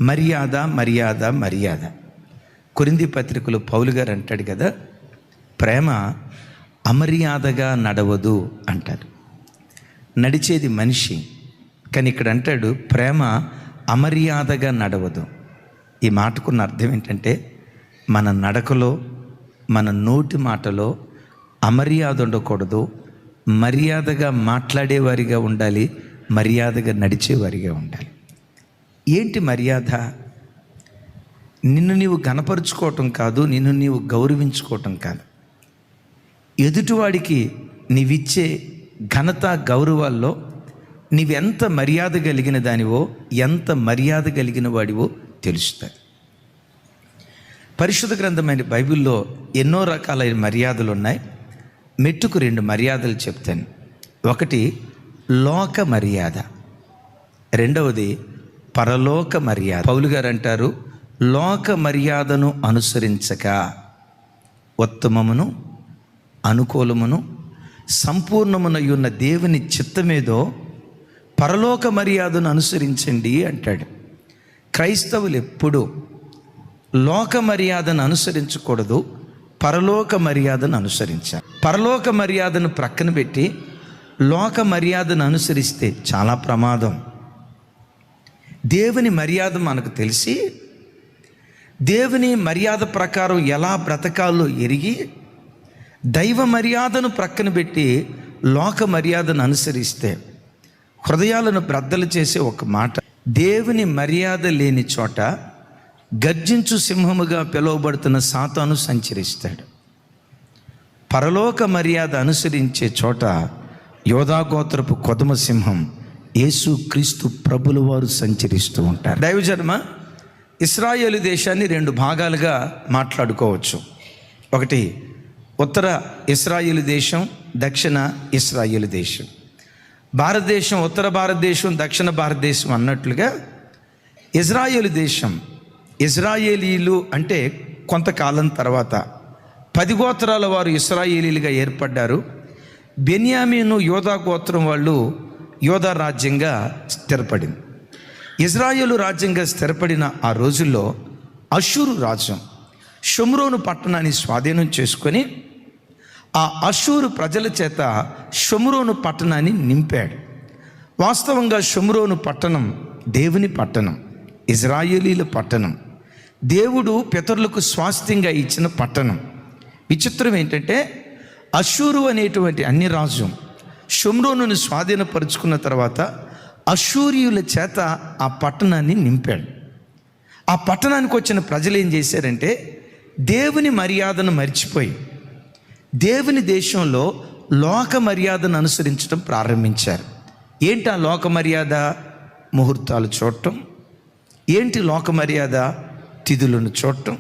మర్యాద మర్యాద మర్యాద. కొరింథీ పత్రికలో పౌలు గారు అంటాడు కదా, ప్రేమ అమర్యాదగా నడవదు అంటారు. నడిచేది మనిషి, కానీ ఇక్కడ అంటాడు ప్రేమ అమర్యాదగా నడవదు. ఈ మాటకున్న అర్థం ఏంటంటే మన నడకలో, మన నోటి మాటలో అమర్యాద ఉండకూడదు, మర్యాదగా మాట్లాడేవారిగా ఉండాలి, మర్యాదగా నడిచేవారిగా ఉండాలి. ఏంటి మర్యాద? నిన్ను నీవు గణపరుచుకోవటం కాదు, నిన్ను నీవు గౌరవించుకోవటం కాదు. ఎదుటివాడికి నీవిచ్చే ఘనత గౌరవాల్లో నీవెంత మర్యాద కలిగిన దానివో, ఎంత మర్యాద కలిగిన వాడివో తెలుస్తుంది. పరిశుద్ధ గ్రంథమైన బైబిల్లో ఎన్నో రకాలైన మర్యాదలు ఉన్నాయి. మెట్టుకు 2 మర్యాదలు చెప్తాను. ఒకటి లోక మర్యాద, రెండవది పరలోక మర్యాద. పౌలు గారు అంటారు, లోక మర్యాదను అనుసరించక ఉత్తమమును అనుకూలమును సంపూర్ణమునయున్న దేవుని చిత్తమేదో పరలోక మర్యాదను అనుసరించండి అంటాడు. క్రైస్తవులు ఎప్పుడూ లోక మర్యాదను అనుసరించకూడదు, పరలోక మర్యాదను అనుసరించాలి. పరలోక మర్యాదను ప్రక్కన పెట్టి లోక మర్యాదను అనుసరిస్తే చాలా ప్రమాదం. దేవుని మర్యాద మనకు తెలిసి, దేవుని మర్యాద ప్రకారం ఎలా బ్రతకాలో ఎరిగి, దైవ మర్యాదను ప్రక్కన పెట్టి లోక మర్యాదను అనుసరిస్తే హృదయాలను బ్రద్దలు చేసే ఒక మాట, దేవుని మర్యాద లేని చోట గర్జించు సింహముగా పిలువబడుతున్న సాతాను సంచరిస్తాడు. పరలోక మర్యాద అనుసరించే చోట యోధా గోత్రపు కొదమ సింహం యేసు క్రీస్తు ప్రభుల వారు సంచరిస్తూ ఉంటారు. దైవజన్మ, ఇశ్రాయేలు దేశాన్ని 2 భాగాలుగా మాట్లాడుకోవచ్చు. ఒకటి ఉత్తర ఇశ్రాయేలు దేశం, దక్షిణ ఇశ్రాయేలు దేశం. భారతదేశం ఉత్తర భారతదేశం, దక్షిణ భారతదేశం అన్నట్లుగా ఇజ్రాయేలు దేశం, ఇజ్రాయేలీలు అంటే కొంతకాలం తర్వాత 10 గోత్రాల వారు ఇశ్రాయేలీలుగా ఏర్పడ్డారు. బెన్యామీను యోధా గోత్రం వాళ్ళు యోధా రాజ్యంగా స్థిరపడింది. ఇజ్రాయేలు రాజ్యంగా స్థిరపడిన ఆ రోజుల్లో అషూరు రాజ్యం షోమ్రోను పట్టణాన్ని స్వాధీనం చేసుకొని ఆ అషూరు ప్రజల చేత షోమ్రోను పట్టణాన్ని నింపాడు. వాస్తవంగా షోమ్రోను పట్టణం దేవుని పట్టణం, ఇజ్రాయేలీల పట్టణం, దేవుడు పితరులకు స్వాస్థ్యంగా ఇచ్చిన పట్టణం. విచిత్రం ఏంటంటే అషూరు అనేటువంటి అన్ని రాజ్యం షోమ్రోనును స్వాధీనపరుచుకున్న తర్వాత అషూరియుల చేత ఆ పట్టణాన్ని నింపాడు. ఆ పట్టణానికి వచ్చిన ప్రజలు ఏం చేశారంటే దేవుని మర్యాదను మర్చిపోయి దేవుని దేశంలో లోక మర్యాదను అనుసరించడం ప్రారంభించారు. ఏంటి ఆ లోక మర్యాద? ముహూర్తాలు చూడటం. ఏంటి లోక మర్యాద? తిథులను చూడటం,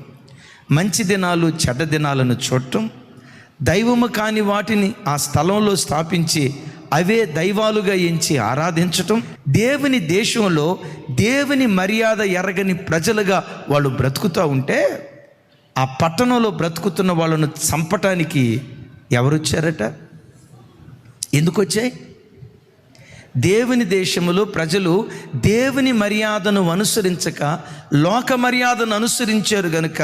మంచి దినాలు చెడ్డ దినాలను చూడటం, దైవము కాని వాటిని ఆ స్థలంలో స్థాపించి అవే దైవాలుగా ఎంచి ఆరాధించటం. దేవుని దేశంలో దేవుని మర్యాద ఎరగని ప్రజలుగా వాళ్ళు బ్రతుకుతూ ఉంటే ఆ పట్టణంలో బ్రతుకుతున్న వాళ్ళను చంపటానికి ఎవరు వచ్చారట? ఎందుకు వచ్చాయి? దేవుని దేశంలో ప్రజలు దేవుని మర్యాదను అనుసరించక లోక మర్యాదను అనుసరించారు గనుక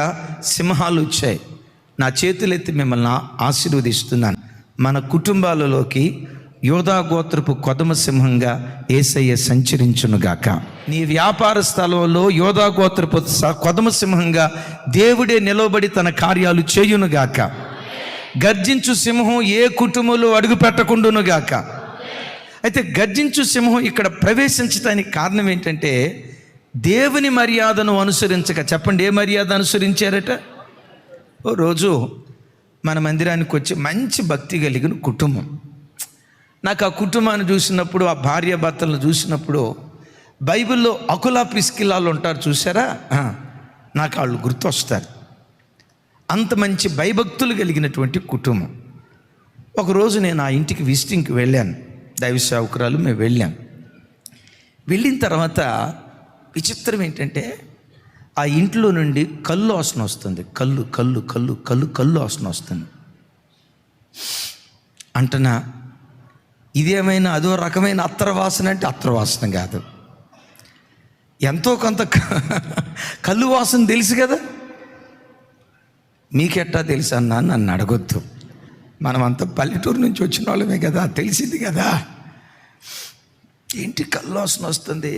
సింహాలు వచ్చాయి. నా చేతులెత్తి మిమ్మల్ని ఆశీర్వదిస్తున్నాను. మన కుటుంబాలలోకి యోధా గోత్రపు కొదమ సింహంగా యేసయ్య సంచరించునుగాక. నీ వ్యాపార స్థలంలో యోధా గోత్రపు కొదమ సింహంగా దేవుడే నిలవబడి తన కార్యాలు చేయునుగాక. గర్జించు సింహం ఏ కుటుంబంలో అడుగు పెట్టకుండునుగాక. అయితే గర్జించు సింహం ఇక్కడ ప్రవేశించడానికి కారణం ఏంటంటే దేవుని మర్యాదను అనుసరించక. చెప్పండి, ఏ మర్యాద అనుసరించారట? ఓ రోజు మన మందిరానికి వచ్చి మంచి భక్తి కలిగిన కుటుంబం, నాకు ఆ కుటుంబాన్ని చూసినప్పుడు, ఆ భార్య భర్తలను చూసినప్పుడు బైబిల్లో అకులా ప్రిస్కిల్లాలు ఉంటారు చూసారా, నాకు వాళ్ళు గుర్తొస్తారు. అంత మంచి భయభక్తులు కలిగినటువంటి కుటుంబం. ఒకరోజు నేను ఆ ఇంటికి విజిటింగ్కి వెళ్ళాను, దైవ సేవకురాలు మేము వెళ్ళాం. వెళ్ళిన తర్వాత విచిత్రం ఏంటంటే ఆ ఇంట్లో నుండి కళ్ళు వాసన వస్తుంది. కళ్ళు కళ్ళు కళ్ళు కళ్ళు కళ్ళు వాసన వస్తుంది. అంటనా ఇదేమైనా అదో రకమైన అత్తర వాసన అంటే అత్తర వాసన కాదు. ఎంతో కొంత కళ్ళు వాసన తెలుసు కదా. మీకెట్టా తెలుసు అన్నా నన్ను అడగొద్దు, మనమంతా పల్లెటూరు నుంచి వచ్చిన వాళ్ళమే కదా, తెలిసింది కదా. ఏంటి కళ్ళు వాసన వస్తుంది?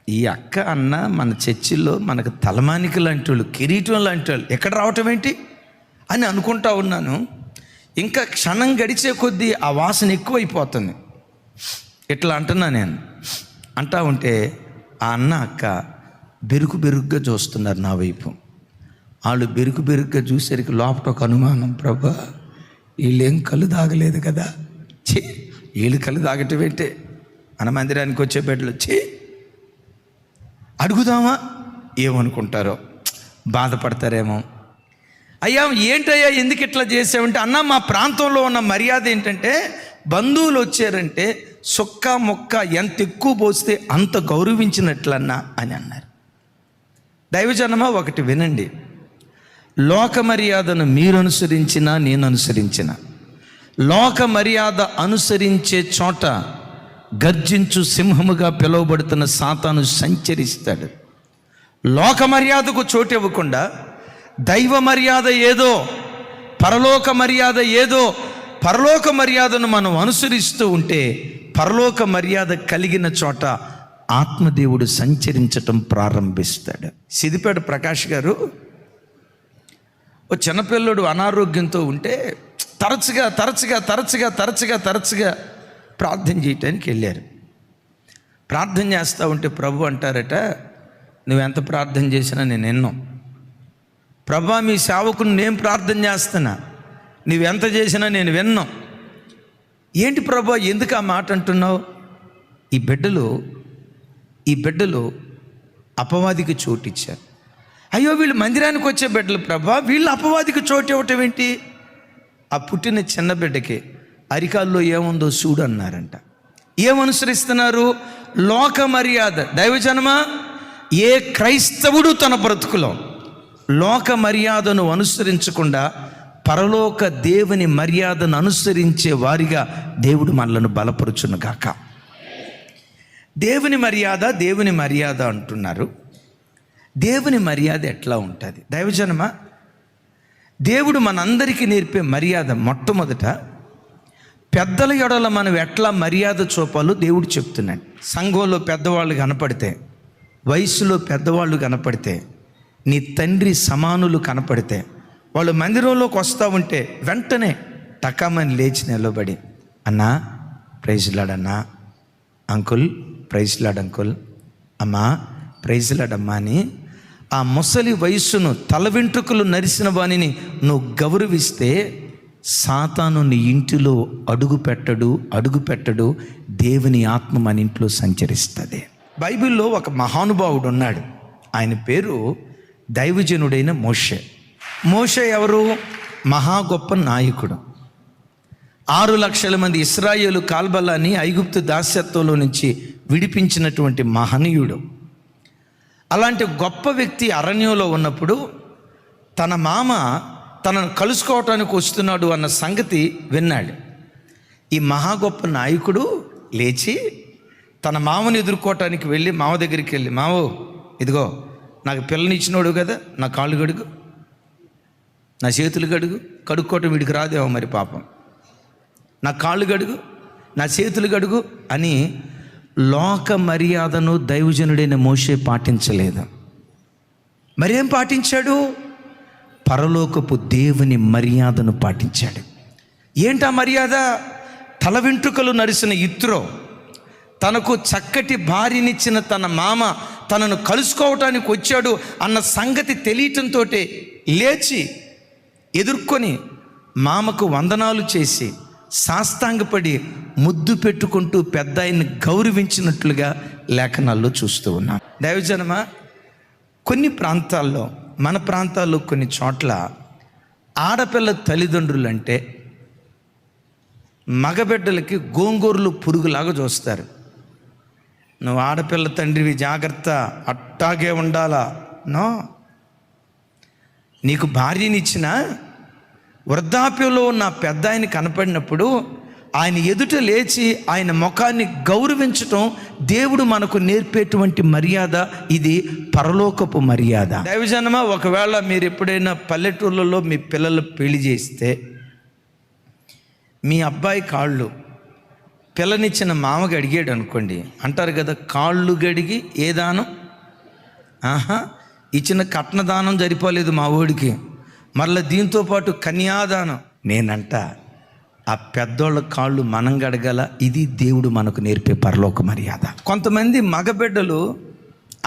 ఈ అక్క అన్న మన చర్చిల్లో మనకు తలమానిక లాంటి వాళ్ళు, కిరీటం లాంటి వాళ్ళు ఎక్కడ రావటం ఏంటి అని అనుకుంటా ఉన్నాను. ఇంకా క్షణం గడిచే కొద్దీ ఆ వాసన ఎక్కువైపోతుంది. ఇట్లా అంటున్నా నేను. అంటా ఉంటే ఆ అన్న అక్క బెరుకుగా చూస్తున్నారు నా వైపు. వాళ్ళు బెరుకుగా చూసేసరికి లోపల ఒక అనుమానం, ప్రభా వీళ్ళేం కళ్ళు తాగలేదు కదా, వీళ్ళు కళ్ళు తాగటం ఏంటే, మన మందిరానికి వచ్చే బిడ్డలు అడుగుదామా, ఏమనుకుంటారో, బాధపడతారేమో. అయ్యా ఏంటయ్యా ఎందుకు ఇట్లా చేసావంటే, అన్న మా ప్రాంతంలో ఉన్న మర్యాద ఏంటంటే బంధువులు వచ్చారంటే సొక్క మొక్క ఎంత ఎక్కువ పోస్తే అంత గౌరవించినట్లన్నా అని అన్నారు. దైవజనమా ఒకటి వినండి, లోక మర్యాదను మీరు అనుసరించినా నేను అనుసరించిన, లోక మర్యాద అనుసరించే చోట గర్జించు సింహముగా పిలువబడుతున్న సాతాను సంచరిస్తాడు. లోక మర్యాదకు చోటు ఇవ్వకుండా దైవ మర్యాద ఏదో, పరలోక మర్యాద ఏదో, పరలోక మర్యాదను మనం అనుసరిస్తూ ఉంటే పరలోక మర్యాద కలిగిన చోట ఆత్మదేవుడు సంచరించటం ప్రారంభిస్తాడు. సిద్దిపేట ప్రకాష్ గారు ఓ చిన్నపిల్లడు అనారోగ్యంతో ఉంటే తరచుగా ప్రార్థన చేయటానికి వెళ్ళారు. ప్రార్థన చేస్తూ ఉంటే ప్రభు అంటారట, నువ్వెంత ప్రార్థన చేసినా నేను ఎన్నో. ప్రభా మీ సేవకుని నేను ప్రార్థన చేస్తున్నా, నువ్వెంత చేసినా నేను విన్నాం. ఏంటి ప్రభా ఎందుకు ఆ మాట అంటున్నావు? ఈ బిడ్డలు అపవాదికి చోటు ఇచ్చారు. అయ్యో వీళ్ళు మందిరానికి వచ్చే బిడ్డలు ప్రభా, వీళ్ళు అపవాదికి చోటు ఇవ్వటం ఏంటి? ఆ పుట్టిన చిన్న బిడ్డకి అరికాల్లో ఏముందో చూడు అన్నారంట. ఏమనుసరిస్తున్నారు? లోక మర్యాద. దైవజనమా, ఏ క్రైస్తవుడు తన బ్రతుకులో లోక మర్యాదను అనుసరించకుండా పరలోక దేవుని మర్యాదను అనుసరించే వారిగా దేవుడు మనలను బలపరుచును గాక. దేవుని మర్యాద అంటున్నారు. దేవుని మర్యాద ఎట్లా ఉంటుంది? దైవజనమా, దేవుడు మనందరికీ నేర్పే మర్యాద మొట్టమొదట పెద్దల ఎడల మనం ఎట్లా మర్యాద చూపాలో దేవుడు చెప్తున్నాడు. సంఘంలో పెద్దవాళ్ళు కనపడితే, వయసులో పెద్దవాళ్ళు కనపడితే, నీ తండ్రి సమానులు కనపడితే, వాళ్ళు మందిరంలోకి వస్తూ ఉంటే వెంటనే టకామని లేచి నిలబడి, అన్నా ప్రైజ్ లాడ్ అన్నా, అంకుల్ ప్రైజ్ లాడ్ అంకుల్, అమ్మా ప్రైజ్ లాడ్ అమ్మా అని ఆ ముసలి వయస్సును తల వెంట్రుకలు నరిసిన వానిని నువ్వు గౌరవిస్తే సాతాను నీ ఇంటిలో అడుగు పెట్టడు. దేవుని ఆత్మ మన ఇంట్లో సంచరిస్తుంది. బైబిల్లో ఒక మహానుభావుడు ఉన్నాడు. ఆయన పేరు దైవజనుడైన మోషే ఎవరు? మహా గొప్ప నాయకుడు. 6 లక్షల మంది ఇశ్రాయేలు కాల్బలాన్ని ఐగుప్తు దాస్యత్వంలో నుంచి విడిపించినటువంటి మహనీయుడు. అలాంటి గొప్ప వ్యక్తి అరణ్యంలో ఉన్నప్పుడు తన మామ తనను కలుసుకోవటానికి వస్తున్నాడు అన్న సంగతి విన్నాడు. ఈ మహా గొప్ప నాయకుడు లేచి తన మామని ఎదుర్కోవటానికి వెళ్ళి మామ దగ్గరికి వెళ్ళి, మావో ఇదిగో నాకు పిల్లనిచ్చినోడు కదా, నా కాళ్ళు గడుగు, నా చేతులు కడుక్కోవటం వీడికి రాదేమో మరి పాపం, నా కాళ్ళు గడుగు, నా చేతులు గడుగు అని లోక మర్యాదను దైవజనుడైన మోషే పాటించలేదు. మరేం పాటించాడు? పరలోకపు దేవుని మర్యాదను పాటించాడు. ఏంటా మర్యాద? తల వెంట్రుకలు నరిసిన ఇత్రో, తనకు చక్కటి భార్యనిచ్చిన తన మామ తనను కలుసుకోవటానికి వచ్చాడు అన్న సంగతి తెలియటంతో లేచి ఎదుర్కొని మామకు వందనాలు చేసి సాష్టాంగపడి ముద్దు పెట్టుకుంటూ పెద్ద ఆయన్ని గౌరవించినట్లుగా లేఖనాల్లో చూస్తూ ఉన్నాం. దైవజనమా, కొన్ని ప్రాంతాల్లో, మన ప్రాంతాల్లో కొన్ని చోట్ల ఆడపిల్ల తల్లిదండ్రులు అంటే మగబిడ్డలకి గోంగూరలు పురుగులాగా చూస్తారు. నువ్వు ఆడపిల్ల తండ్రివి, జాగ్రత్త, అట్టాగే ఉండాలా. నో, నీకు భార్యనిచ్చిన వృద్ధాప్యంలో ఉన్న పెద్ద ఆయన కనపడినప్పుడు ఆయన ఎదుట లేచి ఆయన ముఖాన్ని గౌరవించటం దేవుడు మనకు నేర్పేటువంటి మర్యాద. ఇది పరలోకపు మర్యాద. దైవజనమా, ఒకవేళ మీరు ఎప్పుడైనా పల్లెటూళ్ళలో మీ పిల్లలు పెళ్లి చేస్తే మీ అబ్బాయి కాళ్ళు పిల్లనిచ్చిన మామకి అడిగాడు అనుకోండి, అంటారు కదా, కాళ్ళు గడిగి ఏ దానం, ఇచ్చిన కట్నదానం సరిపోలేదు మా ఊడికి, మరలా దీంతోపాటు కన్యాదానం. నేనంట ఆ పెద్దోళ్ళ కాళ్ళు మనం గడగల. ఇది దేవుడు మనకు నేర్పే పరలోక మర్యాద. కొంతమంది మగబిడ్డలు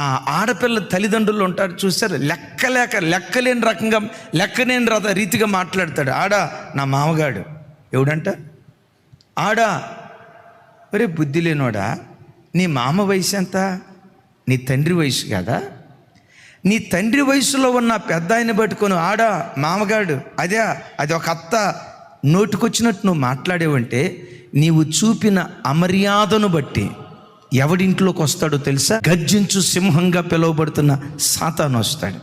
ఆ ఆడపిల్ల తల్లిదండ్రులు ఉంటారు చూసారు, లెక్కలేని రీతిగా మాట్లాడతాడు. ఆడా నా మామగాడు, ఎవడంట ఆడా, ఒరే బుద్ధి లేనోడా, నీ మామ వయసు ఎంత, నీ తండ్రి వయసు కదా, నీ తండ్రి వయసులో ఉన్న పెద్ద ఆయన పట్టుకొని ఆడా మామగాడు అది ఒక అత్త నోటికొచ్చినట్టు నువ్వు మాట్లాడేవంటే నీవు చూపిన అమర్యాదను బట్టి ఎవడింట్లోకి వస్తాడో తెలుసా? గర్జించు సింహంగా పిలువబడుతున్న సాతాను వస్తాడు.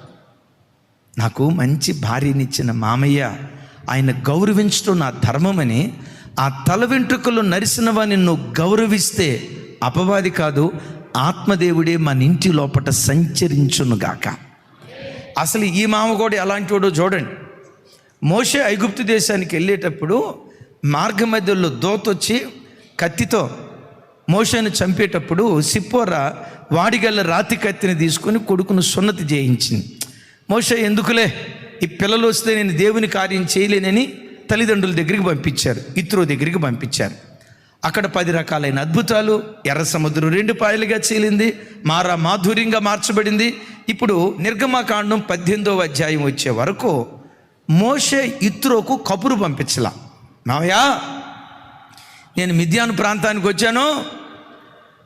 నాకు మంచి భార్యనిచ్చిన మామయ్య, ఆయన గౌరవించడం నా ధర్మమని ఆ తల వెంట్రుకలు నరిసిన వాడిని నువ్వు గౌరవిస్తే అపవాది కాదు, ఆత్మదేవుడే మన ఇంటి లోపట సంచరించునుగాక. అసలు ఈ మామ కూడా ఎలాంటి వాడో చూడండి. మోషే ఐగుప్తు దేశానికి వెళ్ళేటప్పుడు మార్గ మధ్యలో దోతొచ్చి కత్తితో మోషేను చంపేటప్పుడు సిప్పోరా వాడిగల్ల రాతి కత్తిని తీసుకొని కొడుకును సున్నతి చేయించింది. మోషే ఎందుకులే, ఈ పిల్లలు వస్తే నేను దేవుని కార్యం చేయలేనని తల్లిదండ్రుల దగ్గరికి పంపించారు, ఇత్రో దగ్గరికి పంపించారు. అక్కడ 10 రకాలైన అద్భుతాలు, ఎర్ర సముద్రం 2 పాయలుగా చీలింది, మారా మాధుర్యంగా మార్చబడింది. ఇప్పుడు నిర్గమకాండం 18వ అధ్యాయం వచ్చే వరకు మోషే ఇత్రోకు కబురు పంపించలా, మావయ్య నేను మిద్యాను ప్రాంతానికి వచ్చాను,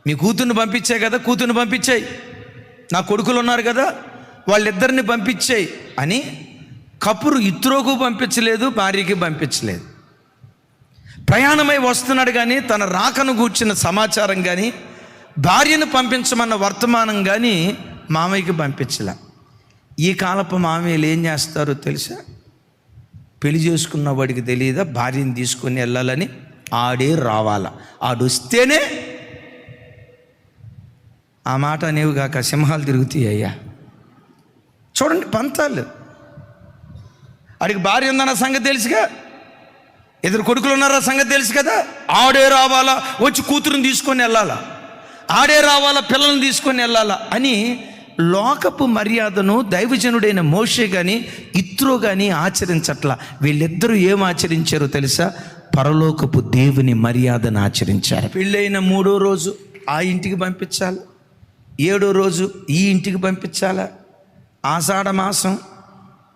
మీ కూతుర్ని పంపించాయి కదా, కూతుర్ని పంపించాయి, నా కొడుకులు ఉన్నారు కదా వాళ్ళిద్దరిని పంపించాయి అని కబురు ఇత్రోకు పంపించలేదు, భార్యకి పంపించలేదు. ప్రయాణమై వస్తున్నాడు కానీ తన రాకను గూర్చిన సమాచారం కానీ భార్యను పంపించమన్న వర్తమానం కానీ మామయ్యకి పంపించలే. ఈ కాలపు మామయ్యలు ఏం చేస్తారో తెలుసా? పెళ్లి చేసుకున్న వాడికి తెలియదా భార్యను తీసుకొని వెళ్ళాలని? ఆడే రావాలా, ఆడొస్తేనే. ఆ మాట అనేవి కాక సింహాలు తిరుగుతాయి అయ్యా. చూడండి పంతాలు. ఆడికి భార్య ఉందన్న సంగతి తెలుసుగా, ఇద్దరు కొడుకులు ఉన్నారా సంగతి తెలుసు కదా, ఆడే రావాలా, వచ్చి కూతురుని తీసుకొని వెళ్ళాలా, ఆడే రావాలా, పిల్లల్ని తీసుకొని వెళ్ళాలా అని లోకపు మర్యాదను దైవజనుడైన మోషే కానీ ఇత్రో కానీ ఆచరించట్లా. వీళ్ళిద్దరూ ఏం ఆచరించారో తెలుసా? పరలోకపు దేవుని మర్యాదను ఆచరించారు. పెళ్ళైన 3వ రోజు ఆ ఇంటికి పంపించాలి, 7వ రోజు ఈ ఇంటికి పంపించాలా, ఆషాఢ మాసం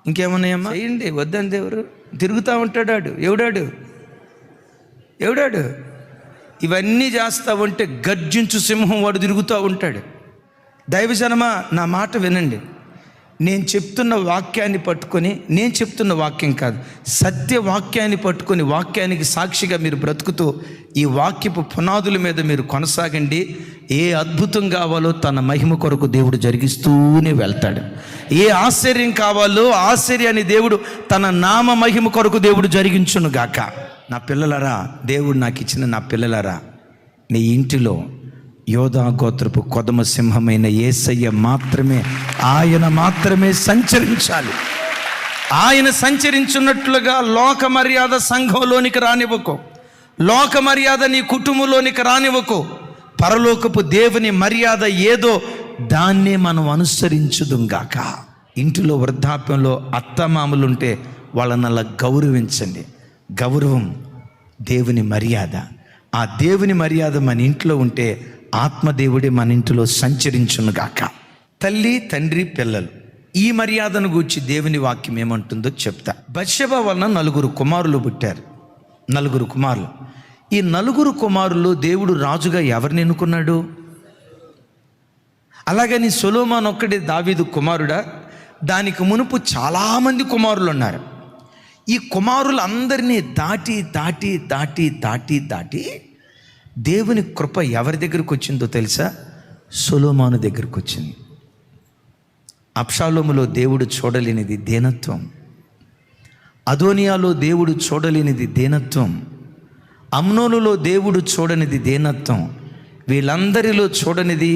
ఇంకేమన్నాయమ్మా చేయండి వద్దని దేవుడు తిరుగుతూ ఉంటాడు. ఎవడాడు ఇవన్నీ చేస్తూ ఉంటే గర్జించు సింహం వాడు తిరుగుతూ ఉంటాడు. దైవజనమా, నా మాట వినండి. నేను చెప్తున్న వాక్యాన్ని పట్టుకొని, నేను చెప్తున్న వాక్యం కాదు, సత్యవాక్యాన్ని పట్టుకొని వాక్యానికి సాక్షిగా మీరు బ్రతుకుతూ ఈ వాక్యపు పునాదుల మీద మీరు కొనసాగండి. ఏ అద్భుతం కావాలో తన మహిమ కొరకు దేవుడు జరిగిస్తూనే వెళ్తాడు. ఏ ఆశ్చర్యం కావాలో ఆశ్చర్యాన్ని దేవుడు తన నామ మహిమ కొరకు దేవుడు జరిగించును గాక. నా పిల్లలరా, దేవుడు నాకు ఇచ్చిన నా పిల్లలరా, నీ ఇంటిలో యోధా గోత్రపు కొదమ సింహమైన యేసయ్య మాత్రమే, ఆయన మాత్రమే సంచరించాలి. ఆయన సంచరించున్నట్లుగా లోక మర్యాద సంఘంలోనికి రానివ్వకు, లోక మర్యాద నీ కుటుంబంలోనికి రానివ్వకు. పరలోకపు దేవుని మర్యాద ఏదో దాన్నే మనం అనుసరించుదుంగాక. ఇంటిలో వృద్ధాప్యంలో అత్తమామలుంటే వాళ్ళని అలా గౌరవించండి. గౌరవం దేవుని మర్యాద. ఆ దేవుని మర్యాద మన ఇంట్లో ఉంటే ఆత్మదేవుడే మన ఇంటిలో సంచరించునుగాక. తల్లి, తండ్రి, పిల్లలు, ఈ మర్యాదను గూర్చి దేవుని వాక్యం ఏమంటుందో చెప్తా. బత్షెబ వలన 4 కుమారులు పుట్టారు. 4 కుమారులు. ఈ 4 కుమారులు దేవుడు రాజుగా ఎవరిని ఎన్నుకున్నాడు? అలాగని సొలొమోను ఒక్కడే దావీదు కుమారుడా? దానికి మునుపు చాలామంది కుమారులు ఉన్నారు. ఈ కుమారులందరినీ దాటి దాటి దాటి దాటి దాటి దేవుని కృప ఎవరి దగ్గరికి వచ్చిందో తెలుసా? సొలొమోను దగ్గరికి వచ్చింది. అబ్షాలోములో దేవుడు చూడలేనిది దీనత్వం, అదోనియాలో దేవుడు చూడలేనిది దీనత్వం, అమ్నోనులో దేవుడు చూడనిది దీనత్వం, వీళ్ళందరిలో చూడనిది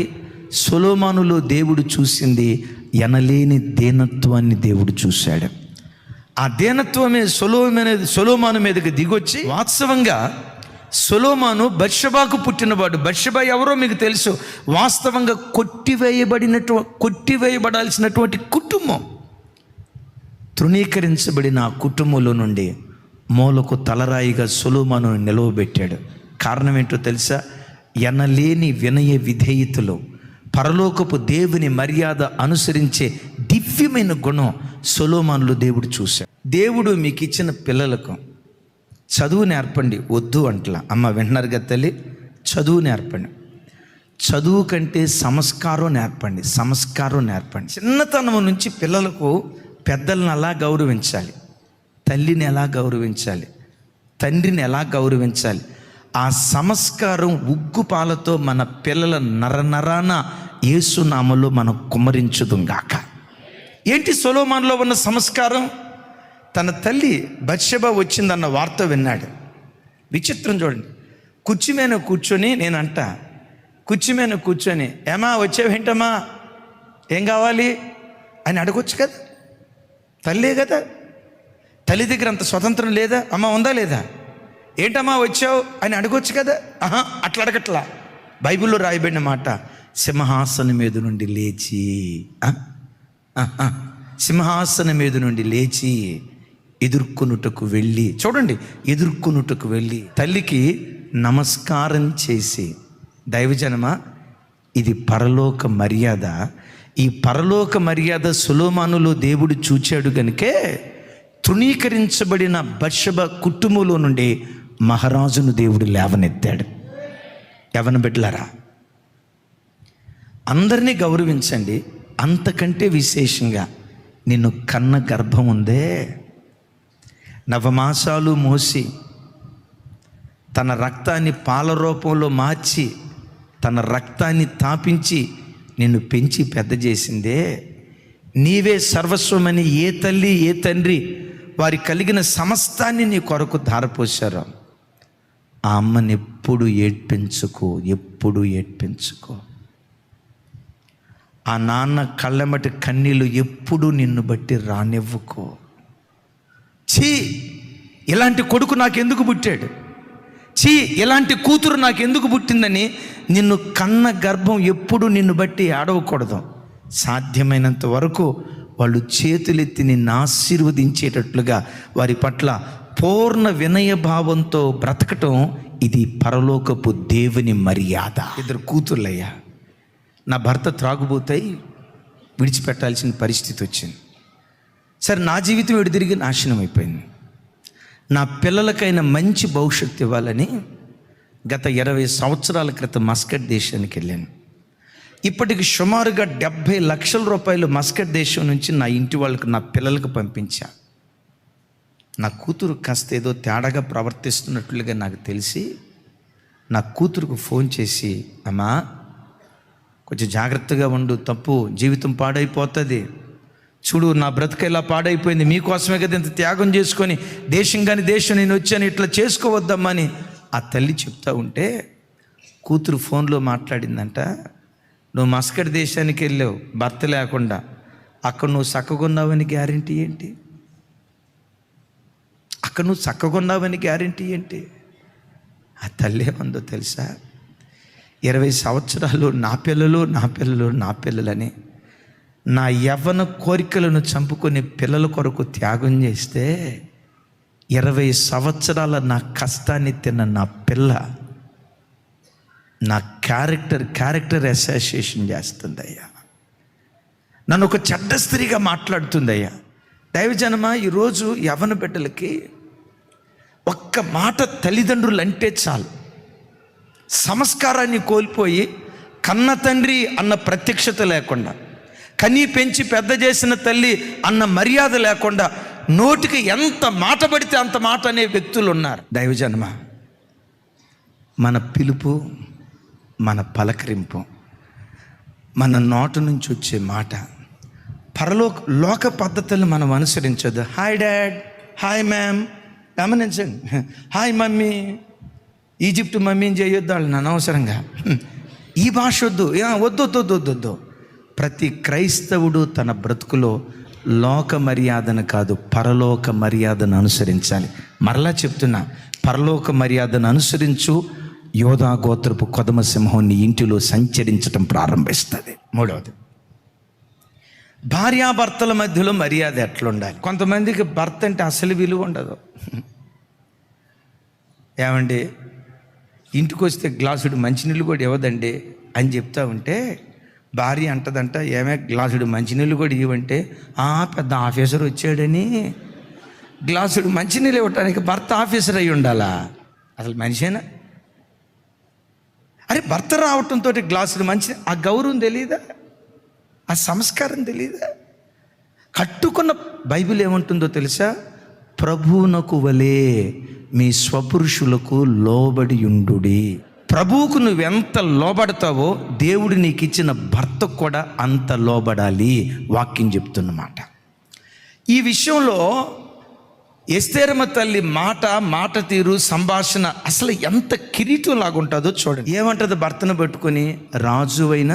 సొలొమోనులో దేవుడు చూసింది ఎనలేని దీనత్వాన్ని దేవుడు చూశాడు. ఆ దీనత్వమే సొలొమోను మీదకి దిగొచ్చి వాస్తవంగా సొలొమోను బత్షెబాకు పుట్టినవాడు. బత్షెబా ఎవరో మీకు తెలుసు. వాస్తవంగా కొట్టివేయబడాల్సినటువంటి కుటుంబం. తృణీకరించబడిన ఆ కుటుంబంలో నుండి మూలకు తలరాయిగా సొలొమోను నిలవబెట్టాడు. కారణం ఏంటో తెలుసా? ఎనలేని వినయ విధేయతలో పరలోకపు దేవుని మర్యాద అనుసరించే దివ్యమైన గుణం సొలొమోనులో దేవుడు చూశాడు. దేవుడు మీకు ఇచ్చిన పిల్లలకు చదువు నేర్పండి వద్దు అంటలా. అమ్మ వింటున్నారు కదా తల్లి, చదువు నేర్పండి. చదువు కంటే సంస్కారం నేర్పండి. చిన్నతనం నుంచి పిల్లలకు పెద్దలను ఎలా గౌరవించాలి, తల్లిని ఎలా గౌరవించాలి, తండ్రిని ఎలా గౌరవించాలి, ఆ సంస్కారం ఉగ్గుపాలతో మన పిల్లల నరనరాన యేసునామములో మనం కుమ్మరించుదుంగాక. ఏంటి సొలొమోనులో ఉన్న సంస్కారం? తన తల్లి బత్షెబా వచ్చిందన్న వార్త విన్నాడు. విచిత్రం చూడండి. కుర్చీ మీద కూర్చొని కుర్చీ మీద కూర్చొని ఏమా వచ్చావేంటమ్మా, ఏం కావాలి అని అడగొచ్చు కదా. తల్లే కదా, తల్లి దగ్గర అంత స్వతంత్రం లేదా? అమ్మ ఉందా లేదా? ఏంటమ్మా వచ్చావు అని అడగొచ్చు కదా. అట్లా అడగట్లా. బైబిల్లో రాయబడిన మాట, సింహాసనం మీద నుండి లేచి ఎదుర్కొనుటకు వెళ్ళి, చూడండి, ఎదుర్కొనుటకు వెళ్ళి తల్లికి నమస్కారం చేసి, దైవజనమా ఇది పరలోక మర్యాద. ఈ పరలోక మర్యాద సొలొమోనులో దేవుడు చూచాడు కనుకే తృణీకరించబడిన బత్షెబా కుటుంబంలో నుండి మహారాజును దేవుడు లేవనెత్తాడు. యవ్వన బిడ్డలారా, అందరినీ గౌరవించండి. అంతకంటే విశేషంగా నిన్ను కన్న గర్భం ఉందే, నవమాసాలు మోసి తన రక్తాన్ని పాల రూపంలో మార్చి తన రక్తాన్ని తాపించి నిన్ను పెంచి పెద్ద చేసిందే, నీవే సర్వస్వమని ఏ తల్లి ఏ తండ్రి వారి కలిగిన సమస్తాన్ని నీ కొరకు ధారపోశారు. ఆ అమ్మని ఎప్పుడు ఏడ్పించుకో. ఆ నాన్న కళ్ళమటి కన్నీళ్ళు ఎప్పుడు నిన్ను బట్టి రానివ్వుకో. ఇలాంటి కొడుకు నాకెందుకు పుట్టాడు, ఇలాంటి కూతురు నాకెందుకు పుట్టిందని నిన్ను కన్న గర్భం ఎప్పుడు నిన్ను బట్టి ఆడవకూడదు. సాధ్యమైనంత వరకు వాళ్ళు చేతులెత్తి నిన్ను ఆశీర్వదించేటట్లుగా వారి పట్ల పూర్ణ వినయభావంతో బ్రతకటం ఇది పరలోకపు దేవుని మర్యాద. 2 కూతుర్లయ్యా, నా భర్త త్రాగుబోతాయి విడిచిపెట్టాల్సిన పరిస్థితి వచ్చింది. సరే, నా జీవితం తిరిగి నాశనం అయిపోయింది. నా పిల్లలకైనా మంచి భవిష్యత్తు ఇవ్వాలని గత 20 సంవత్సరాల క్రితం మస్కట్ దేశానికి వెళ్ళాను. ఇప్పటికి సుమారుగా 70 లక్షల రూపాయలు మస్కట్ దేశం నుంచి నా ఇంటి వాళ్ళకు, నా పిల్లలకు పంపించా. నా కూతురు కాస్త ఏదో తేడాగా ప్రవర్తిస్తున్నట్లుగా నాకు తెలిసి నా కూతురుకు ఫోన్ చేసి, అమ్మా కొంచెం జాగ్రత్తగా ఉండు, తప్పు, జీవితం పాడైపోతుంది. చూడు, నా బ్రతుకు ఇలా పాడైపోయింది, మీకోసమే కదా ఇంత త్యాగం చేసుకొని దేశం కానీ దేశం నేను వచ్చాను, ఇట్లా చేసుకోవద్దమ్మని ఆ తల్లి చెప్తా ఉంటే కూతురు ఫోన్లో మాట్లాడిందంట, నువ్వు మస్కట్ దేశానికి వెళ్ళావు భర్త లేకుండా, అక్కడ నువ్వు చక్కగొన్నావని గ్యారెంటీ ఏంటి? ఆ తల్లి ఏమందో తెలుసా? 20 సంవత్సరాలు నా పిల్లలని నా యవ్వన కోరికలను చంపుకొని పిల్లల కొరకు త్యాగం చేస్తే 20 సంవత్సరాల నా కష్టాన్ని తిన్న నా పిల్ల నా క్యారెక్టర్ అసోసియేషన్ చేస్తుందయ్యా, నన్ను ఒక చెడ్డ స్త్రీగా మాట్లాడుతుందయ్యా. దైవజనమా, ఈరోజు యవ్వన బిడ్డలకి ఒక్క మాట తల్లిదండ్రులు అంటే చాలు, సంస్కారాన్ని కోల్పోయి కన్న తండ్రి అన్న ప్రత్యక్షత లేకుండా, కనీ పెంచి పెద్ద చేసిన తల్లి అన్న మర్యాద లేకుండా నోటికి ఎంత మాట పడితే అంత మాట అనే వ్యక్తులు ఉన్నారు. దైవజనమా, మన పిలుపు, మన పలకరింపు, మన నోటి నుంచి వచ్చే మాట లోక పద్ధతులను మనం అనుసరించదు. హాయ్ డాడ్, హాయ్ మ్యామ్, గమనించండి, హాయ్ మమ్మీ, ఈజిప్ట్ మమ్మీని చేయొద్దు వాళ్ళని అనవసరంగా. ఈ భాష వద్దు, వద్దు. ప్రతి క్రైస్తవుడు తన బ్రతుకులో లోక మర్యాదను కాదు, పరలోక మర్యాదను అనుసరించాలి. మరలా చెప్తున్నా, పరలోక మర్యాదను అనుసరించు. యోధా గోత్రపు కొదమ సింహం నీ ఇంటిలో సంచరించటం ప్రారంభిస్తుంది. మూడవది, భార్యాభర్తల మధ్యలో మర్యాద ఎట్లుండాలి. కొంతమందికి భర్త అంటే అసలు విలువ ఉండదు. ఏమండి, ఇంటికి వస్తే గ్లాసుడు మంచినీళ్ళు కూడా ఇవ్వదండి అని చెప్తా ఉంటే భార్య అంటదంట, ఏమే గ్లాసుడు మంచినీళ్ళు కూడా ఇవ్వంటే, పెద్ద ఆఫీసర్ వచ్చాడని గ్లాసుడు మంచినీళ్ళు ఇవ్వటానికి భర్త ఆఫీసర్ అయి ఉండాలా? అసలు మనిషేనా? అరే, భర్త రావటంతో గ్లాసుడు మంచి, ఆ గౌరవం తెలియదా? ఆ సంస్కారం తెలియదా? కట్టుకున్న బైబిల్ ఏమంటుందో తెలుసా? ప్రభువునకు వలే మీ స్వపురుషులకు లోబడి ఉండుడి. ప్రభువుకు నువ్వెంత లోబడతావో దేవుడు నీకు ఇచ్చిన భర్తకు కూడా అంత లోబడాలి. వాక్యం చెప్తున్నమాట. ఈ విషయంలో ఎస్తేరమ్మ తల్లి మాట తీరు, సంభాషణ అసలు ఎంత కిరీటం లాగుంటుందో చూడండి. ఏమంటుంది భర్తను పట్టుకొని? రాజువైన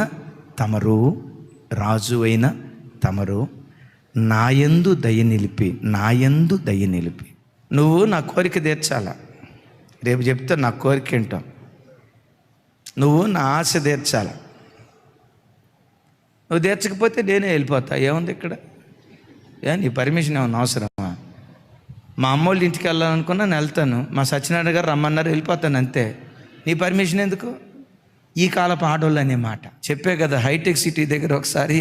తమరు నాయందు దయ నిలిపి నువ్వు నా కోరిక తీర్చాలా. రేపు చెప్తే నా కోరిక ఏంటో. నువ్వు నా ఆశ తీర్చాల. నువ్వు తీర్చకపోతే నేనే వెళ్ళిపోతా. ఏముంది ఇక్కడ? నీ పర్మిషన్ ఏమన్నా అవసరమా? మా అమ్మోళ్ళ ఇంటికి వెళ్ళాలనుకున్నా నేను వెళ్తాను. మా సత్యనారాయణ గారు రమ్మన్నారు, వెళ్ళిపోతాను అంతే. నీ పర్మిషన్ ఎందుకు? ఈ కాలపు ఆడోళ్ళు అనే మాట చెప్పే కదా. హైటెక్ సిటీ దగ్గర ఒకసారి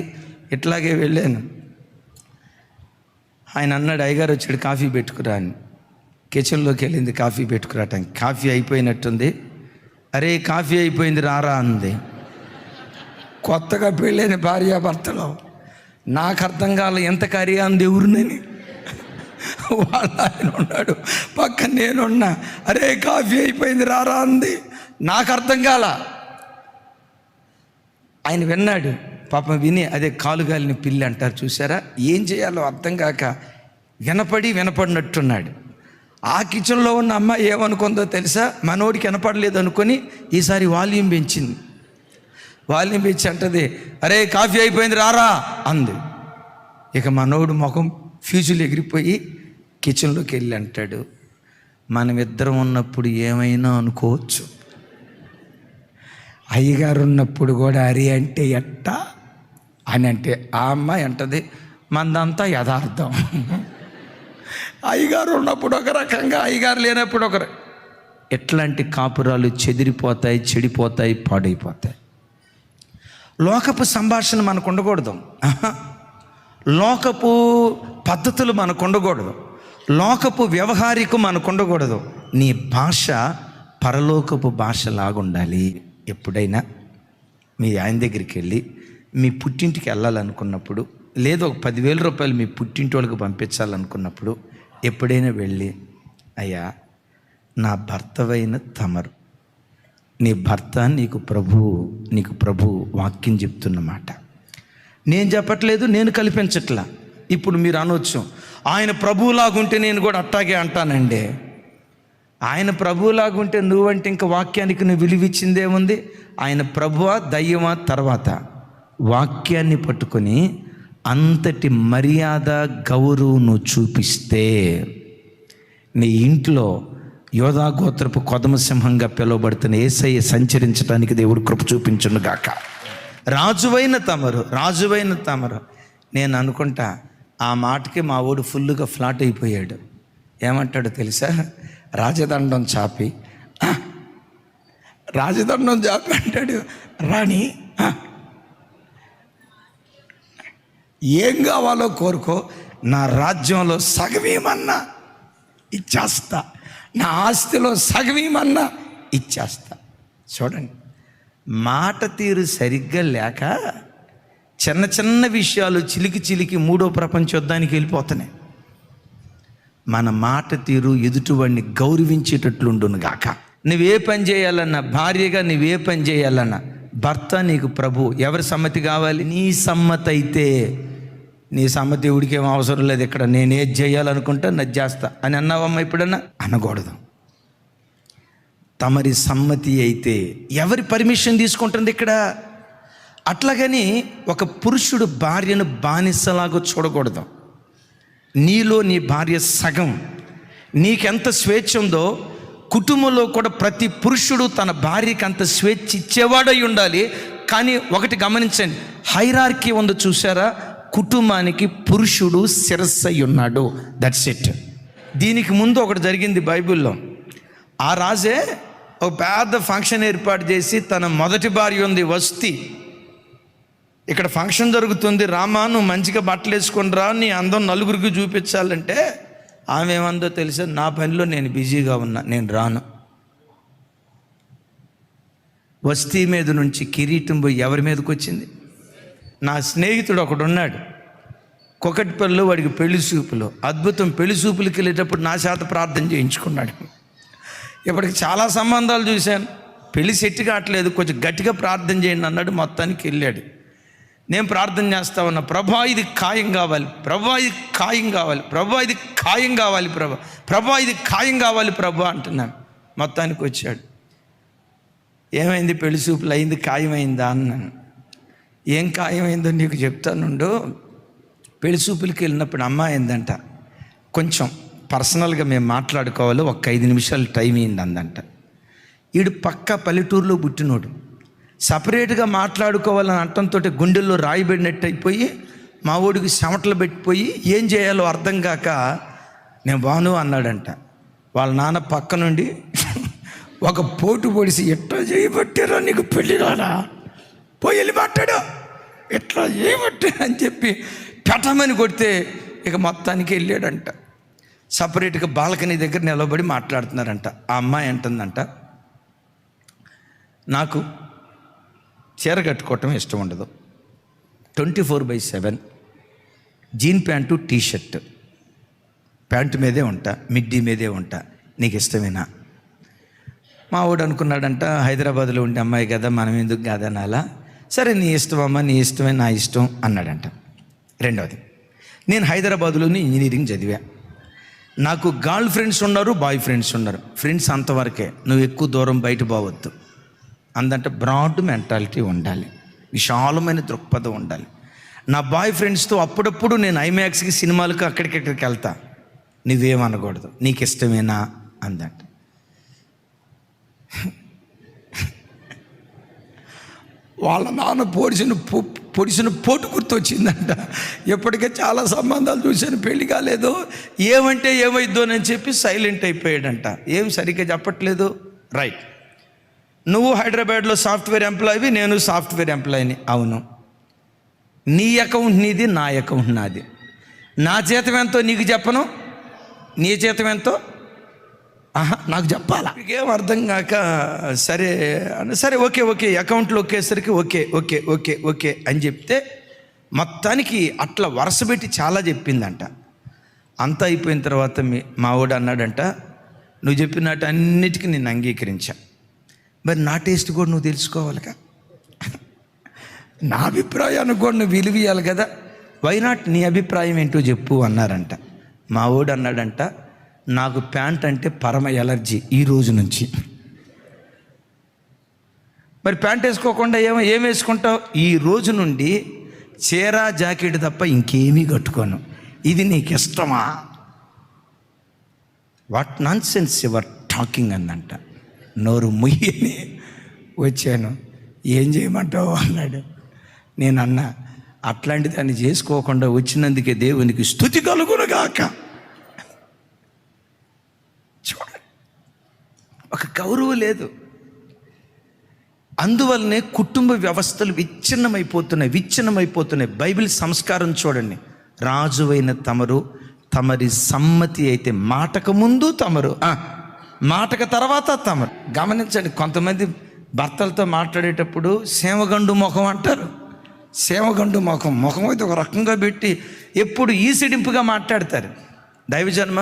ఇట్లాగే వెళ్ళాను. ఆయన అన్నాడు, అయ్యగారు వచ్చాడు కాఫీ పెట్టుకురా అని. కిచెన్లోకి వెళ్ళింది కాఫీ పెట్టుకురాటానికి. కాఫీ అయిపోయినట్టుంది. అరే, కాఫీ అయిపోయింది రారా అంది. కొత్తగా పెళ్ళైన భార్యాభర్తలో నాకు అర్థం కాల ఎంత కార్య అంది ఎవరినని. వాళ్ళ ఆయన ఉన్నాడు, పక్కన నేనున్నా. అరే, కాఫీ అయిపోయింది రారా అంది. నాకు అర్థం కాల. ఆయన విన్నాడు పాపం. విని అదే కాలుగాలిని పిల్లి అంటారు చూసారా, ఏం చేయాలో అర్థం కాక వినపడినట్టున్నాడు. ఆ కిచెన్లో ఉన్న అమ్మాయి ఏమనుకుందో తెలుసా? మనోడికి వినపడలేదు అనుకొని ఈసారి వాల్యూమ్ పెంచింది. వాల్యూమ్ పెంచి అంటది, అరే కాఫీ అయిపోయింది రారా అంది. ఇక మనోడు ముఖం ఫ్యూజులు ఎగిరిపోయి కిచెన్లోకి వెళ్ళి అంటాడు, మనమిద్దరం ఉన్నప్పుడు ఏమైనా అనుకోవచ్చు, అయ్యగారు ఉన్నప్పుడు కూడా అరే అంటే ఎట్టా అని అంటే ఆ అమ్మాయి అంటది, మందంతా యథార్థం. అయ్యగారు ఉన్నప్పుడు ఒక రకంగా, అయ్యగారు లేనప్పుడు ఒకరు. ఎట్లాంటి కాపురాలు చెడిపోతాయి, పాడైపోతాయి. లోకపు సంభాషణ మనకు ఉండకూడదు. లోకపు పద్ధతులు మనకు ఉండకూడదు. లోకపు వ్యవహారికు మనకు ఉండకూడదు. నీ భాష పరలోకపు భాష లాగుండాలి. ఎప్పుడైనా మీ ఆయన దగ్గరికి వెళ్ళి మీ పుట్టింటికి వెళ్ళాలనుకున్నప్పుడు, లేదా ఒక 10,000 రూపాయలు మీ పుట్టింటి వాళ్ళకి పంపించాలనుకున్నప్పుడు ఎప్పుడైనా వెళ్ళి, అయ్యా నా భర్తవైన తమరు, నీ భర్త నీకు ప్రభు వాక్యం చెప్తున్నమాట. నేను చెప్పట్లేదు, నేను కల్పించట్లా. ఇప్పుడు మీరు అనవచ్చు, ఆయన ప్రభువులాగుంటే నేను కూడా అట్టాగే అంటానండి. ఆయన ప్రభువులాగుంటే నువ్వంటే ఇంకా వాక్యానికి నువ్వు విలువిచ్చిందేముంది? ఆయన ప్రభువా దయ్యమా తర్వాత వాక్యాన్ని పట్టుకొని అంతటి మర్యాద గౌరవం నువ్వు చూపిస్తే నీ ఇంట్లో యోధా గోత్రపు కొదమ సింహంగా పిలువబడుతున్న యేసయ్య సంచరించడానికి దేవుడు కృప చూపించును గాక. రాజువైన తమరు. నేను అనుకుంటా ఆ మాటకి మా ఊడు ఫుల్గా ఫ్లాట్ అయిపోయాడు. ఏమంటాడు తెలుసా? రాజదండం చాపి అంటాడు, రాణి ఏం కావాలో కోరుకో, నా రాజ్యంలో సగమేమన్నా ఇచ్చేస్తా, నా ఆస్తిలో సగమేమన్నా ఇచ్చేస్తా. చూడండి, మాట తీరు సరిగ్గా లేక చిన్న చిన్న విషయాలు చిలికి మూడో ప్రపంచ యుద్ధానికి వెళ్ళిపోతున్నాయి. మన మాట తీరు ఎదుటివాడిని గౌరవించేటట్లుండును గాక. నువ్వే పని చేయాలన్నా, భార్యగా నువ్వే పని చేయాలన్నా, భర్త నీకు ప్రభు. ఎవరి సమ్మతి కావాలి? నీ సమ్మతి అయితే. నీ సమ్మతి ఎవడికేం అవసరం లేదు. ఇక్కడ నేనేది చేయాలనుకుంటా నది చేస్తా అని అన్నావమ్మా ఎప్పుడన్నా? అనకూడదు. తమరి సమ్మతి అయితే. ఎవరి పర్మిషన్ తీసుకుంటుంది ఇక్కడ? అట్లాగని ఒక పురుషుడు భార్యను బానిసలాగా చూడకూడదు. నీలో నీ భార్య సగం. నీకెంత స్వేచ్ఛ ఉందో కుటుంబంలో కూడా ప్రతి పురుషుడు తన భార్యకి అంత స్వేచ్ఛ ఇచ్చేవాడై ఉండాలి. కానీ ఒకటి గమనించండి, హైరార్కీ ఉందో చూసారా? కుటుంబానికి పురుషుడు శిరస్సు అయి ఉన్నాడు. That's it. దీనికి ముందు ఒకటి జరిగింది బైబిల్లో. ఆ రాజే ఒక పెద్ద ఫంక్షన్ ఏర్పాటు చేసి తన మొదటి భార్య ఉంది వస్తి, ఇక్కడ ఫంక్షన్ జరుగుతుంది, రామా నువ్వు మంచిగా బట్టలు వేసుకొని రా, నీ అందం నలుగురికి చూపించాలంటే ఆమె ఏమందో తెలుసా? నా పనిలో నేను బిజీగా ఉన్నా, నేను రాను. వస్తీ మీద నుంచి కిరీటం పోయి ఎవరి మీదకి వచ్చింది? నా స్నేహితుడు ఒకడు ఉన్నాడు కొకటిపల్లిలో, వాడికి పెళ్లి చూపులు అద్భుతం. పెళ్లి చూపులకి వెళ్ళేటప్పుడు నా చేత ప్రార్థన చేయించుకున్నాడు. ఇప్పటికి చాలా సంబంధాలు చూశాను, పెళ్లి సెట్ కావట్లేదు, కొంచెం గట్టిగా ప్రార్థన చేయండి అన్నాడు. మొత్తానికి వెళ్ళాడు. నేను ప్రార్థన చేస్తా ఉన్నా, ప్రభా ఇది ఖాయం కావాలి, ప్రభా ఇది ఖాయం కావాలి, ప్రభా ఇది ఖాయం కావాలి, ప్రభా ఇది ఖాయం కావాలి ప్రభా అంటున్నాను. మొత్తానికి వచ్చాడు. ఏమైంది? పెళ్లి చూపులు అయింది, ఖాయమైందా అన్నాను. ఏం ఖాయమైందో నీకు చెప్తానుండు. పెళ్లి చూపులకి వెళ్ళినప్పుడు అమ్మాయి ఏందంట, కొంచెం పర్సనల్గా మేము మాట్లాడుకోవాలి, ఒక 5 నిమిషాలు టైం అయింది అందంట. వీడు పక్క పల్లెటూరులో పుట్టినోడు, సపరేట్గా మాట్లాడుకోవాలని అంటంతో గుండెల్లో రాయిబడినట్టు అయిపోయి మా ఊడికి చెమటలు పెట్టిపోయి ఏం చేయాలో అర్థం కాక నేను బాను అన్నాడంట. వాళ్ళ నాన్న పక్క నుండి ఒక పోటు పొడిసి, ఎట్లా చేయబట్టారో నీకు పెళ్ళి రాడా, పోయి వెళ్ళి మాట్లాడు, ఎట్లా చేయబట్టే అని చెప్పి పెట్టమని కొడితే ఇక మొత్తానికి వెళ్ళాడంట. సపరేట్గా బాల్కనీ దగ్గర నిలబడి మాట్లాడుతున్నారంట. ఆ అమ్మాయి అంటుందంట, నాకు చీర కట్టుకోవటం ఇష్టం ఉండదు, 24/7 jean pant T shirt, pant మీదే ఉంటా, మిడ్డీ మీదే ఉంటా, నీకు ఇష్టమేనా? మా వాడు అనుకున్నాడంట, హైదరాబాద్లో ఉండే అమ్మాయి కదా, మనం ఎందుకు కాదనాలా, సరే నీ ఇష్టం అమ్మ, నీ ఇష్టమే, నా ఇష్టం అన్నాడంట. రెండవది, నేను హైదరాబాద్లోని ఇంజనీరింగ్ చదివా, నాకు గర్ల్ ఫ్రెండ్స్ ఉన్నారు, బాయ్ ఫ్రెండ్స్ ఉన్నారు. ఫ్రెండ్స్ అంతవరకే, నువ్వు ఎక్కువ దూరం బయట పోవద్దు అందంటే. బ్రాడ్ మెంటాలిటీ ఉండాలి, విశాలమైన దృక్పథం ఉండాలి. నా బాయ్ ఫ్రెండ్స్తో అప్పుడప్పుడు నేను ఐమాక్స్కి, సినిమాలకు అక్కడికి వెళ్తా, నువ్వేమనకూడదు, నీకు ఇష్టమేనా అందంట. వాళ్ళ నాన్న పొడిచిన పోటు గుర్తొచ్చిందంట. ఎప్పటికే చాలా సంబంధాలు చూశాను, పెళ్లి కాలేదు, ఏమంటే ఏమైద్దో అని చెప్పి సైలెంట్ అయిపోయాడంట. ఏం సరిగ్గా చెప్పట్లేదు. రైట్, నువ్వు హైదరాబాద్లో సాఫ్ట్వేర్ ఎంప్లాయీవి, నేను సాఫ్ట్వేర్ ఎంప్లాయీని. అవును, నీ అకౌంట్ నీది, నా అకౌంట్ నాది. నా జీతం ఎంతో నీకు చెప్పను, నీ జీతం ఎంతో నాకు చెప్పాలా? ఏం అర్థం కాక సరే సరే ఓకే ఓకే అకౌంట్లో ఒకేసరికి ఓకే ఓకే ఓకే ఓకే అని చెప్తే మొత్తానికి అట్లా వరుస పెట్టి చాలా చెప్పిందంట. అంతా అయిపోయిన తర్వాత మా వాడు అన్నాడంట, నువ్వు చెప్పినట్టు అన్నిటికీ నేను అంగీకరించా, మరి నా టేస్ట్ కూడా నువ్వు తెలుసుకోవాలిగా, నా అభిప్రాయానికి కూడా నువ్వు విలువ ఇవ్వాలి కదా, వై నాట్ నీ అభిప్రాయం ఏంటో చెప్పు అన్నారంట. మా వాడు అన్నాడంట, నాకు ప్యాంట్ అంటే పరమ ఎలర్జీ ఈ రోజు నుంచి. మరి ప్యాంట్ వేసుకోకుండా ఏం వేసుకుంటావు? ఈ రోజు నుండి చీర జాకెట్ తప్ప ఇంకేమీ కట్టుకోను, ఇది నీకు ఇష్టమా? What nonsense your talking అందంట. నోరు ముయ్యని వచ్చాను, ఏం చేయమంటావు అన్నాడు. నేను అన్నా, అట్లాంటి దాన్ని చేసుకోకుండా వచ్చినందుకే దేవునికి స్తుతి కలుగునుగాక. చూడండి, ఒక గౌరవం లేదు. అందువల్లనే కుటుంబ వ్యవస్థలు విచ్ఛిన్నమైపోతున్నాయి. బైబిల్ సంస్కారం చూడండి, రాజువైన తమరు తమరి సమ్మతి అయితే, మాటకు ముందు తమరు, మాటకు తర్వాత తమరు. గమనించండి, కొంతమంది భర్తలతో మాట్లాడేటప్పుడు సేమగండు ముఖం అంటారు. సేమగండు ముఖం అయితే ఒక రకంగా పెట్టి ఎప్పుడు ఈసిడింపుగా మాట్లాడతారు. దైవజన్మ,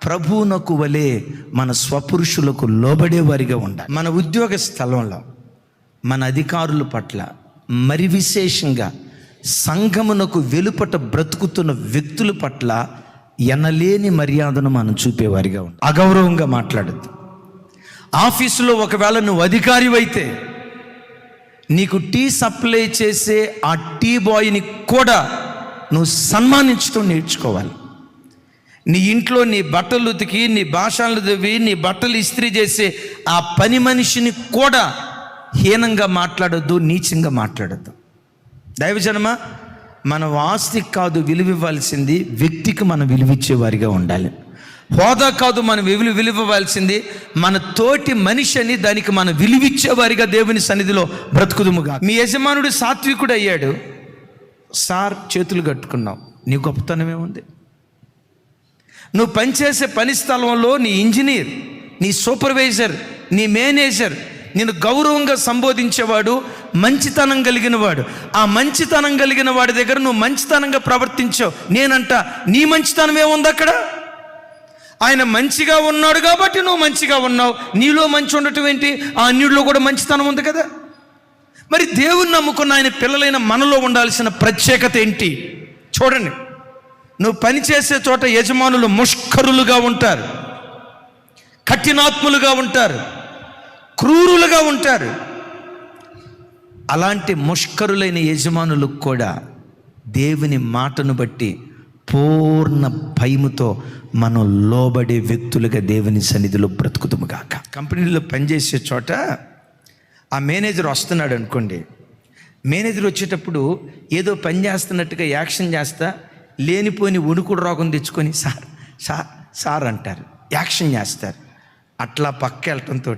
ప్రభువునకు వలె మన స్వపురుషులకు లోబడేవారిగా ఉండాలి. మన ఉద్యోగ స్థలంలో మన అధికారుల పట్ల, మరి విశేషంగా సంఘమునకు వెలుపట బ్రతుకుతున్న వ్యక్తుల పట్ల ఎనలేని మర్యాదను మనం చూపేవారిగా ఉండాలి. అగౌరవంగా మాట్లాడద్దు. ఆఫీసులో ఒకవేళ నువ్వు అధికారివైతే నీకు టీ సప్లై చేసే ఆ టీ బాయ్ని కూడా నువ్వు సన్మానించడం నేర్చుకోవాలి. నీ ఇంట్లో నీ బట్టలు ఉతికి, నీ భాషలు దివి, నీ బట్టలు ఇస్త్రీ చేసే ఆ పని మనిషిని కూడా హీనంగా మాట్లాడొద్దు, నీచంగా మాట్లాడొద్దు. దైవజనమ, మన ఆస్తికి కాదు విలువ ఇవ్వాల్సింది, వ్యక్తికి మనం విలువిచ్చే వారిగా ఉండాలి. హోదా కాదు మనం విలువివ్వాల్సింది, మన తోటి మనిషి అని దానికి మనం విలువిచ్చేవారిగా దేవుని సన్నిధిలో బ్రతుకుదుముగా. మీ యజమానుడు సాత్వికుడు అయ్యాడు, సార్ చేతులు కట్టుకున్నావు, నీ గొప్పతనమే ఉంది. నువ్వు పనిచేసే పని స్థలంలో నీ ఇంజనీర్, నీ సూపర్వైజర్, నీ మేనేజర్ నేను గౌరవంగా సంబోధించేవాడు మంచితనం కలిగిన వాడు. ఆ మంచితనం కలిగిన వాడి దగ్గర నువ్వు మంచితనంగా ప్రవర్తించావు. నేనంట నీ మంచితనమే ఉంది అక్కడ. ఆయన మంచిగా ఉన్నాడు కాబట్టి నువ్వు మంచిగా ఉన్నావు. నీలో మంచి ఉండటం ఏంటి? ఆ అన్యుడిలో కూడా మంచితనం ఉంది కదా. మరి దేవుని నమ్ముకున్న ఆయన పిల్లలైన మనలో ఉండాల్సిన ప్రత్యేకత ఏంటి? చూడండి, నువ్వు పనిచేసే చోట యజమానులు ముష్కరులుగా ఉంటారు, కఠినాత్ములుగా ఉంటారు, క్రూరులుగా ఉంటారు. అలాంటి ముష్కరులైన యజమానులకు కూడా దేవుని మాటను బట్టి పూర్ణ భయముతో మనం లోబడే వ్యక్తులుగా దేవుని సన్నిధిలో బ్రతుకుతాముగాక. కంపెనీలో పనిచేసే చోట ఆ మేనేజర్ వస్తున్నాడు అనుకోండి. మేనేజర్ వచ్చేటప్పుడు ఏదో పని చేస్తున్నట్టుగా యాక్షన్ చేస్తా లేనిపోని వణుకుడు రోగం తెచ్చుకొని సార్ సార్ సార్ అంటారు, యాక్షన్ చేస్తారు. అట్లా పక్క వెళ్ళటంతో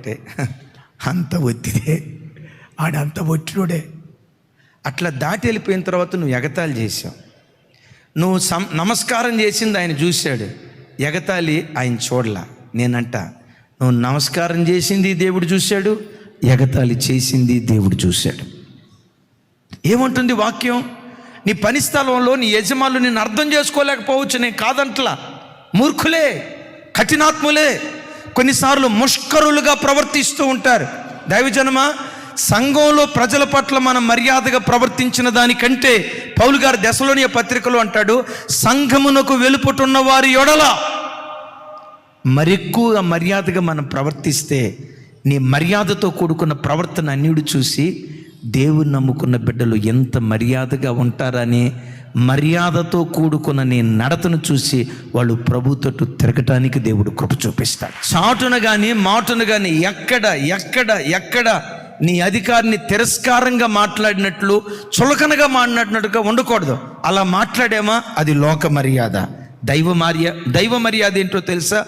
అంత ఒత్తిదే, ఆడంత ఒత్తిడే. అట్లా దాటి వెళ్ళిపోయిన తర్వాత నువ్వు ఎగతాళి చేసావు. నువ్వు నమస్కారం చేసింది ఆయన చూశాడు, ఎగతాళి ఆయన చూడలా. నేనంట, నువ్వు నమస్కారం చేసింది దేవుడు చూశాడు, ఎగతాళి చేసింది దేవుడు చూశాడు. ఏమంటుంది వాక్యం? నీ పని స్థలంలో నీ యజమానులు నిన్ను అర్థం చేసుకోలేకపోవచ్చు, నేను కాదంట్లా. మూర్ఖులే, కఠినాత్ములే, కొన్నిసార్లు ముష్కరులుగా ప్రవర్తిస్తూ ఉంటారు. దైవజనమ, సంఘంలో ప్రజల పట్ల మనం మర్యాదగా ప్రవర్తించిన దానికంటే పౌలు గారు దెసలోనియ పత్రికలో అంటాడు, సంఘమునకు వెలుపుటున్న వారి యొడల మరెక్కువగా మర్యాదగా మనం ప్రవర్తిస్తే నీ మర్యాదతో కూడుకున్న ప్రవర్తన అన్యుడు చూసి దేవుని నమ్ముకున్న బిడ్డలు ఎంత మర్యాదగా ఉంటారని మర్యాదతో కూడుకున్న నీ నడతను చూసి వాళ్ళు ప్రభు తట్టు తిరగటానికి దేవుడు కృప చూపిస్తాడు. చాటున కానీ మాటును కానీ ఎక్కడ నీ అధికారిని తిరస్కారంగా మాట్లాడినట్లు, చులకనగా మాట్లాడినట్టుగా ఉండకూడదు. అలా మాట్లాడేమా అది లోక మర్యాద. దైవ మర్యాద ఏంటో తెలుసా?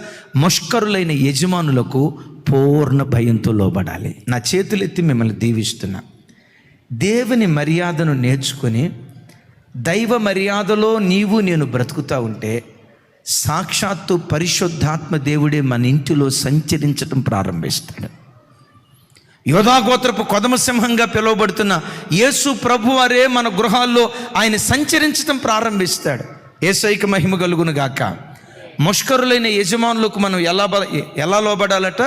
ముష్కరులైన యజమానులకు పూర్ణ భయంతో లోబడాలి. నా చేతులెత్తి మిమ్మల్ని దీవిస్తున్నా. దేవుని మర్యాదను నేర్చుకొని దైవ మర్యాదలో నీవు నేను బ్రతుకుతూ ఉంటే సాక్షాత్తు పరిశుద్ధాత్మ దేవుడే మన ఇంటిలో సంచరించడం ప్రారంభిస్తాడు. యోధాగోత్రపు కొదమసింహంగా పిలువబడుతున్న యేసు ప్రభువారే మన గృహాల్లో ఆయన సంచరించడం ప్రారంభిస్తాడు. యేసయ్యకి మహిమ కలుగును గాక. ముష్కరులైన యజమానులకు మనం ఎలా లోబడాలట?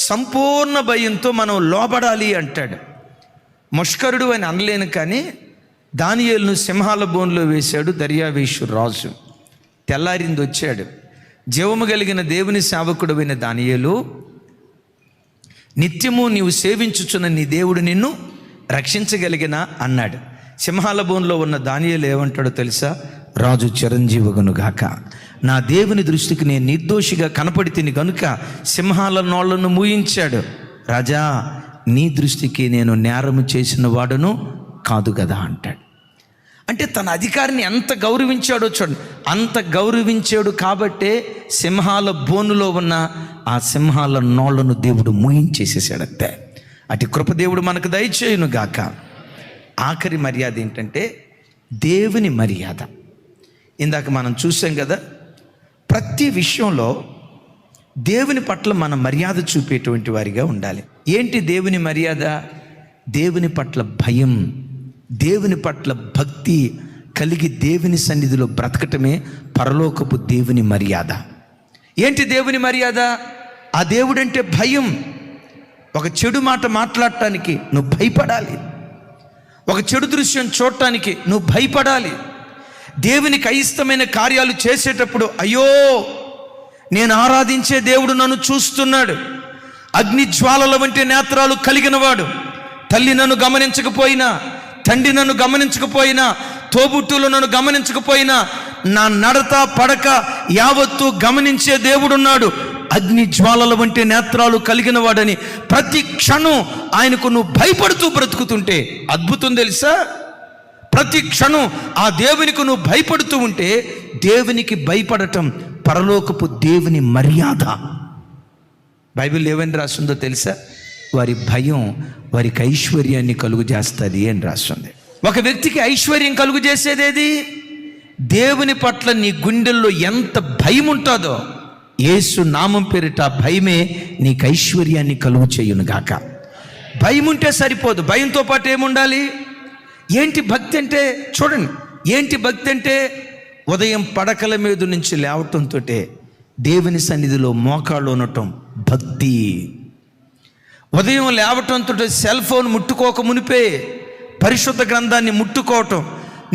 సంపూర్ణ భయంతో మనం లోబడాలి అంటాడు. ముష్కరుడు అని అనలేను, కానీ దానియేలును సింహాల బోన్లో వేశాడు దర్యావేషు రాజు. తెల్లారింది వచ్చాడు, జీవము కలిగిన దేవుని సేవకుడైన దానియేలు, నిత్యము నీవు సేవించుచున్న నీ దేవుడు నిన్ను రక్షించగలిగిన అన్నాడు. సింహాల బోన్లో ఉన్న దానియేలు ఏమంటాడో తెలుసా? రాజు చిరంజీవగునుగాక, నా దేవుని దృష్టికి నేను నిర్దోషిగా కనపడి తిని కనుక సింహాల నోళ్లను మూయించాడు. రాజా, నీ దృష్టికి నేను నేరము చేసిన వాడును కాదు కదా అంటాడు. అంటే తన అధికారిని ఎంత గౌరవించాడో చూడండి. అంత గౌరవించాడు కాబట్టే సింహాల బోనులో ఉన్న ఆ సింహాల నోళ్లను దేవుడు మూయించేసేసాడంతే. అటు కృప దేవుడు మనకు దయచేయును గాక. ఆఖరి మర్యాద ఏంటంటే దేవుని మర్యాద. ఇందాక మనం చూసాం కదా, ప్రతి విషయంలో దేవుని పట్ల మనం మర్యాద చూపేటువంటి వారిగా ఉండాలి. ఏంటి దేవుని మర్యాద? దేవుని పట్ల భయం, దేవుని పట్ల భక్తి కలిగి దేవుని సన్నిధిలో బ్రతకటమే పరలోకపు దేవుని మర్యాద. ఏంటి దేవుని మర్యాద? ఆ దేవుడంటే భయం. ఒక చెడు మాట మాట్లాడటానికి నువ్వు భయపడాలి, ఒక చెడు దృశ్యం చూడటానికి నువ్వు భయపడాలి. దేవునికి అయిష్టమైన కార్యాలు చేసేటప్పుడు అయ్యో నేను ఆరాధించే దేవుడు నన్ను చూస్తున్నాడు, అగ్ని జ్వాలల వంటి నేత్రాలు కలిగినవాడు. తల్లి నన్ను గమనించకపోయినా, తండ్రి నన్ను గమనించకపోయినా, తోబుట్టులు నన్ను గమనించకపోయినా, నా నడత పడక యావత్తు గమనించే దేవుడున్నాడు. అగ్ని జ్వాలల వంటి నేత్రాలు కలిగిన వాడని ప్రతి క్షణం ఆయనకు నువ్వు భయపడుతూ బ్రతుకుతుంటే అద్భుతం తెలుసా? ప్రతి క్షణం ఆ దేవునికి నువ్వు భయపడుతూ ఉంటే, దేవునికి భయపడటం పరలోకపు దేవుని మర్యాద. బైబిల్ ఏమని రాస్తుందో తెలుసా? వారి భయం వారికి ఐశ్వర్యాన్ని కలుగు చేస్తుంది అని రాస్తుంది. ఒక వ్యక్తికి ఐశ్వర్యం కలుగు చేసేదేది? దేవుని పట్ల నీ గుండెల్లో ఎంత భయం ఉంటుందో, యేసు నామం పేరిట భయమే నీకు ఐశ్వర్యాన్ని కలుగు చేయును గాక. భయం ఉంటే సరిపోదు, భయంతో పాటు ఏముండాలి? ఏంటి భక్తి అంటే? చూడండి, ఏంటి భక్తి అంటే? ఉదయం పడకల మీద నుంచి లేవటంతో దేవుని సన్నిధిలో మోకాళ్ళు ఉండటం భక్తి. ఉదయం లేవటంతో సెల్ ఫోన్ ముట్టుకోక మునిపే పరిశుద్ధ గ్రంథాన్ని ముట్టుకోవటం,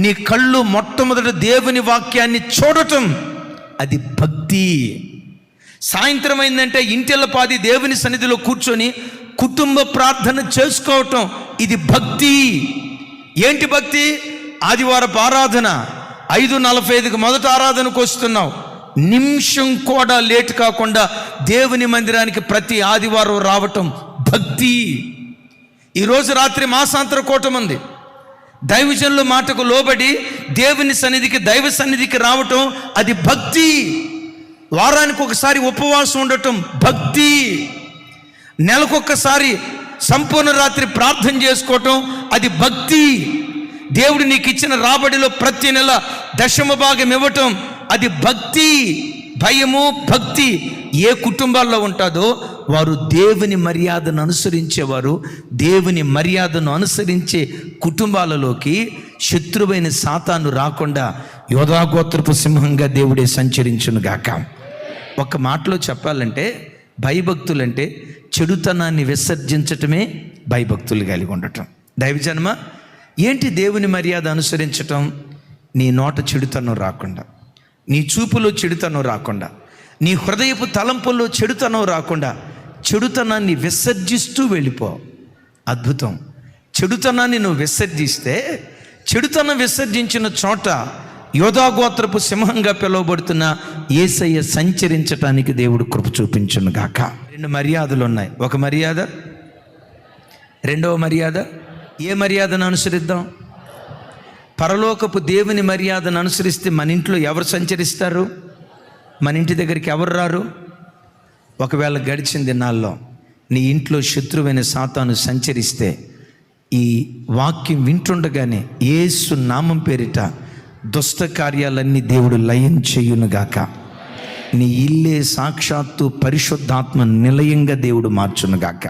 నీ కళ్ళు మొట్టమొదట దేవుని వాక్యాన్ని చూడటం, అది భక్తి. సాయంత్రం అయిందంటే ఇంటిల్లపాది దేవుని సన్నిధిలో కూర్చొని కుటుంబ ప్రార్థన చేసుకోవటం, ఇది భక్తి. ఏంటి భక్తి? ఆదివారపు ఆరాధన 5:45కి మొదట ఆరాధనకు వస్తున్నావు, నిమిషం కూడా లేట్ కాకుండా దేవుని మందిరానికి ప్రతి ఆదివారం రావటం భక్తి. ఈరోజు రాత్రి మాసాంతర కూటం ఉంది. దైవజనుల మాటకు లోబడి దేవుని సన్నిధికి, దైవ సన్నిధికి రావటం, అది భక్తి. వారానికి ఒకసారి ఉపవాసం ఉండటం భక్తి. నెలకొక్కసారి సంపూర్ణ రాత్రి ప్రార్థన చేసుకోవటం, అది భక్తి. దేవుడు నీకు ఇచ్చిన రాబడిలో ప్రతి నెల 10వ భాగం ఇవ్వటం, అది భక్తి. భయము, భక్తి ఏ కుటుంబాల్లో ఉంటుందో వారు దేవుని మర్యాదను అనుసరించేవారు. దేవుని మర్యాదను అనుసరించే కుటుంబాలలోకి శత్రువైన సాతాను రాకుండా యోధాగోత్రపు సింహంగా దేవుడే సంచరించును గాక. ఒక మాటలో చెప్పాలంటే, భయభక్తులంటే చెడుతనాన్ని విసర్జించటమే భయభక్తులు కలిగి ఉండటం. దైవజన్మ ఏంటి దేవుని మర్యాద అనుసరించటం? నీ నోట చెడుతనం రాకుండా, నీ చూపులో చెడుతనం రాకుండా, నీ హృదయపు తలంపుల్లో చెడుతనం రాకుండా చెడుతనాన్ని విసర్జిస్తూ వెళ్ళిపో. అద్భుతం. చెడుతనాన్ని నువ్వు విసర్జిస్తే, చెడుతనం విసర్జించిన చోట యోధాగోత్రపు సింహంగా పిలువబడుతున్న యేసయ్య సంచరించటానికి దేవుడు కృప చూపించును గాక. 2 మర్యాదలు ఉన్నాయి. ఒక మర్యాద, రెండవ మర్యాద. ఏ మర్యాదను అనుసరిద్దాం? పరలోకపు దేవుని మర్యాదను అనుసరిస్తే మన ఇంట్లో ఎవరు సంచరిస్తారు? మన ఇంటి దగ్గరికి ఎవరు రారు? ఒకవేళ గడిచిన దినాల్లో నీ ఇంట్లో శత్రువైన సాతాను సంచరిస్తే, ఈ వాక్యం వింటుండగానే యేసు నామం పేరిట దుష్ట కార్యాలన్నీ దేవుడు లయం చేయునుగాక. నీ ఇల్లే సాక్షాత్తు పరిశుద్ధాత్మ నిలయంగా దేవుడు మార్చునుగాక.